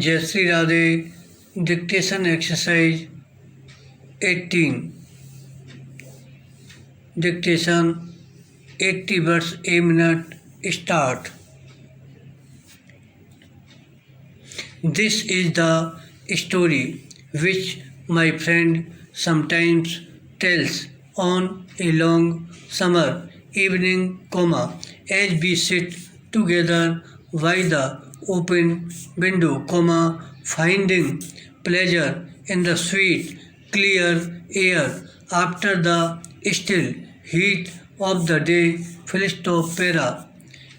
Shri Radhey, dictation exercise 18. Dictation 80 words a minute. Start. This is the story which my friend sometimes tells on a long summer evening, as we sit together by the open window, finding pleasure in the sweet, clear air after the still heat of the day. Para.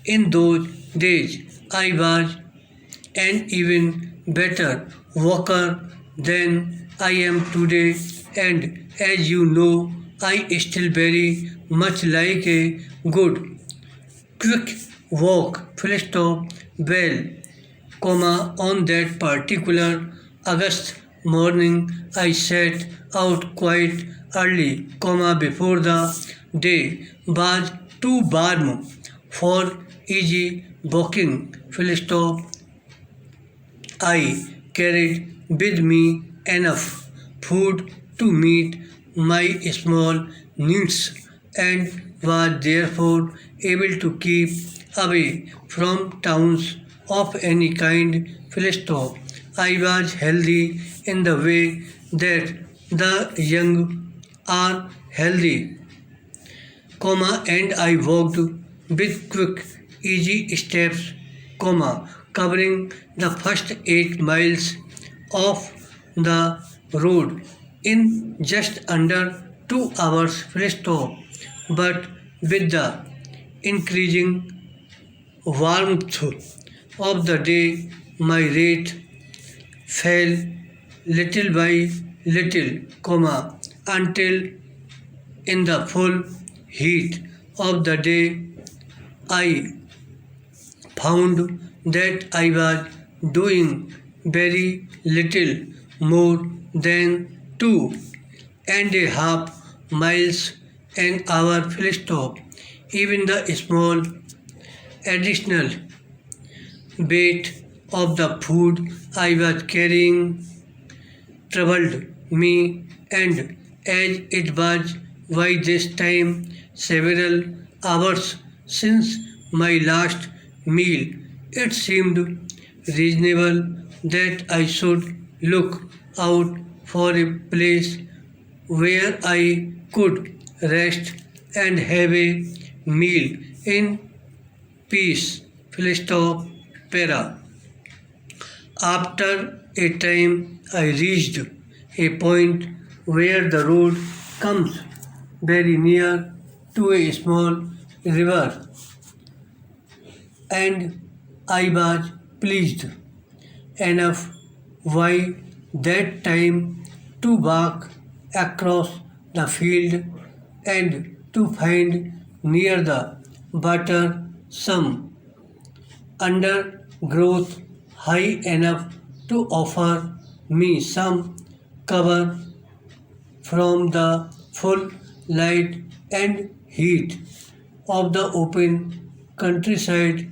In those days, I was an even better walker than I am today, and as you know, I still very much like a good quick walk, well, on that particular August morning, I set out quite early, before the day was too warm for easy walking, I carried with me enough food to meet my small needs and was therefore able to keep away from towns of any kind. I was healthy in the way that the young are healthy, and I walked with quick, easy steps, covering the first 8 miles of the road in just under 2 hours. But with the increasing warmth of the day, my rate fell little by little, until in the full heat of the day I found that I was doing very little more than 2.5 miles an hour. Even the small additional weight of the food I was carrying troubled me, and as it was by this time several hours since my last meal, it seemed reasonable that I should look out for a place where I could rest and have a meal in peace. Para. After a time, I reached a point where the road comes very near to a small river, and I was pleased enough by that time to walk across the field and to find near the water some undergrowth high enough to offer me some cover from the full light and heat of the open countryside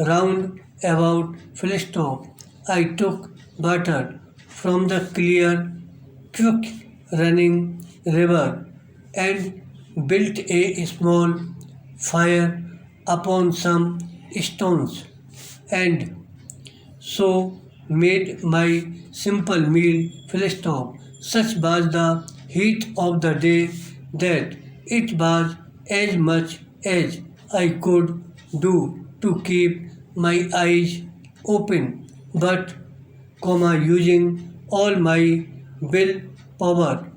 round about. I took water from the clear, quick running river and built a small fire upon some stones, and so made my simple meal. Such was the heat of the day that it was as much as I could do to keep my eyes open, but using all my willpower,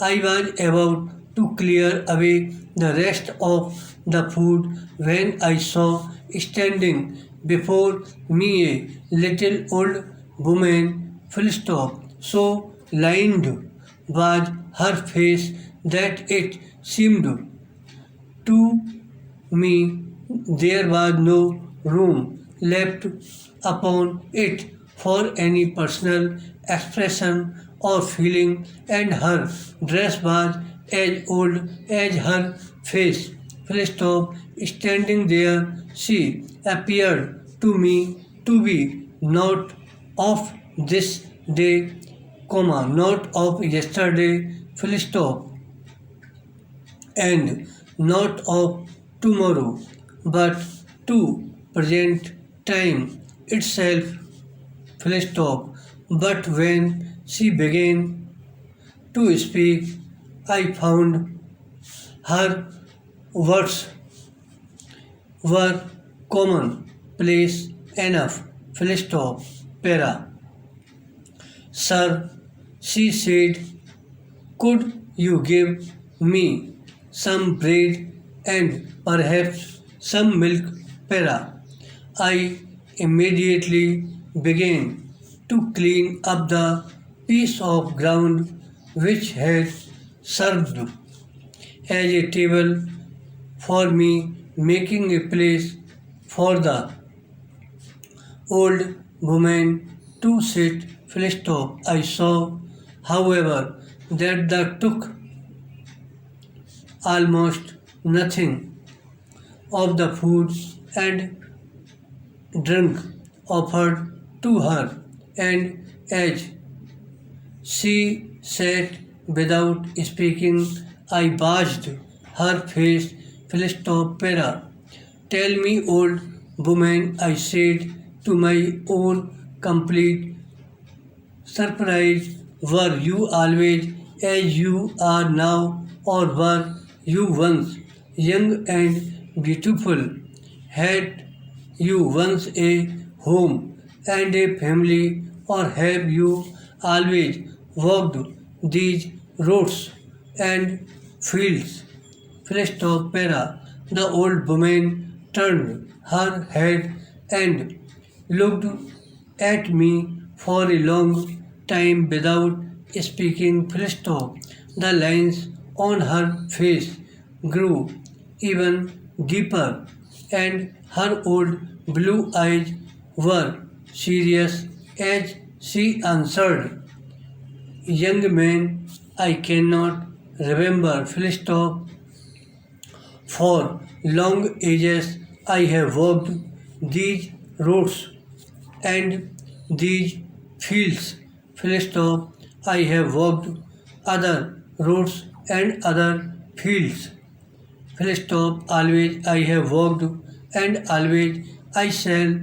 I was about to clear away the rest of the food when I saw standing before me a little old woman. So lined was her face that it seemed to me there was no room left upon it for any personal expression or feeling, and her dress was as old as her face. Standing there, she appeared to me to to be not of this day, comma, not of yesterday, full stop, and not of tomorrow, but to present time itself, full stop. But when she began to speak, I found her words were commonplace enough, full stop, para. Sir, she said, could you give me some bread and perhaps some milk, para? I immediately began to clean up the piece of ground which had served as a table for me, making a place for the old woman to sit, full stop. I saw, however, that the took almost nothing of the food and drink offered to her, and as she sat without speaking, I bathed her face, full stop, para. Tell me, old woman, I said to my own complete surprise, were you always as you are now, or were you once young and beautiful? Had you once a home and a family, or have you always walked these roads and fields? Full stop, para. The old woman turned her head and looked at me for a long time without speaking, full stop. The lines on her face grew even deeper, and her old blue eyes were serious as she answered, young man, I cannot remember, full stop. For long ages I have walked these roads and these fields, full stop. I have walked other roads and other fields, full stop. Always I have walked and always I shall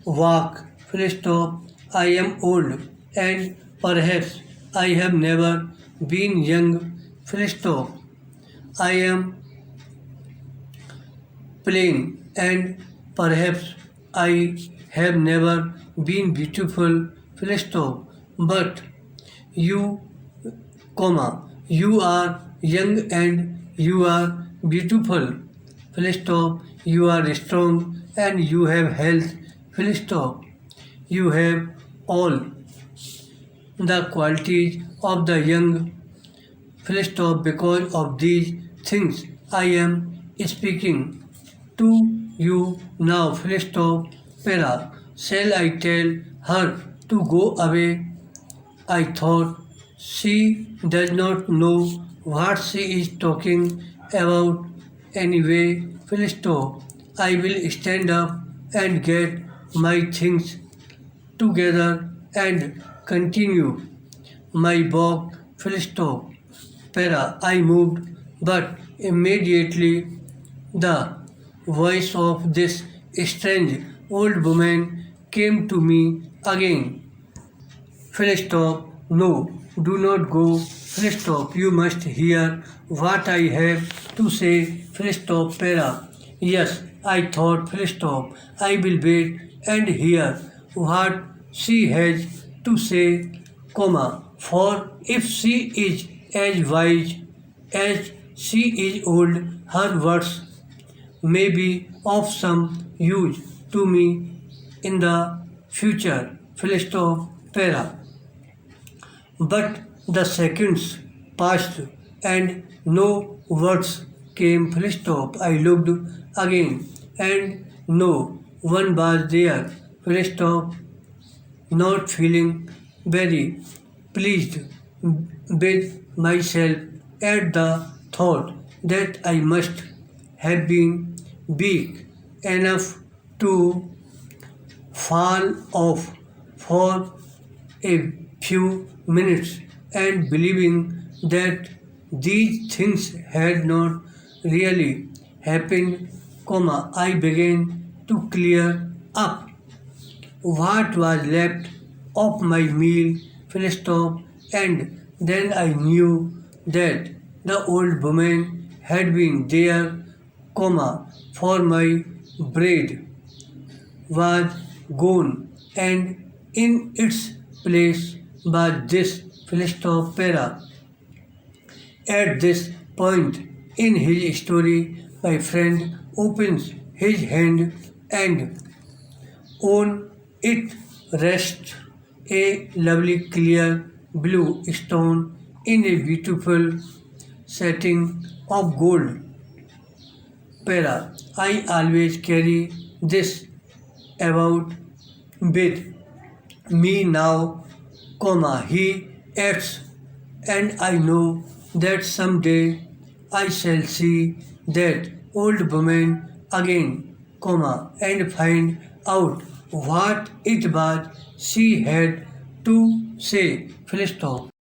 walk, full stop. I am old and perhaps I have never been young, full stop. I am plain and perhaps I have never been beautiful, full stop. But you, comma, you are young and you are beautiful, full stop. You are strong and you have health, full stop. You have all the qualities of the young, full stop. Because of these things I am speaking to you now, full stop, para. Shall I tell her to go away? I thought she does not know what she is talking about anyway, full stop. I will stand up and get my things together and continue my walk, full stop, para. I moved, but immediately the voice of this strange old woman came to me again. Full stop. No, do not go. Full stop. You must hear what I have to say. Full stop, para. Yes, I thought, full stop. I will wait and hear what she has to say, comma. For if she is as wise as she is old, her words may be of some use to me in the future, full stop, para. But the seconds passed and no words came, full stop. I looked again and no one was there, full stop. Not feeling very pleased with myself at the thought that I must have been weak enough to fall off for a few minutes and believing that these things had not really happened, I began to clear up what was left of my meal, and then I knew that the old woman had been there, for my bread was gone, and in its place was this para. At this point in his story, my friend opens his hand and on it rests a lovely clear blue stone in a beautiful setting of gold. Para. I always carry this about with me now, he adds, and I know that someday I shall see that old woman again, and find out what it was she had to say. Full stop.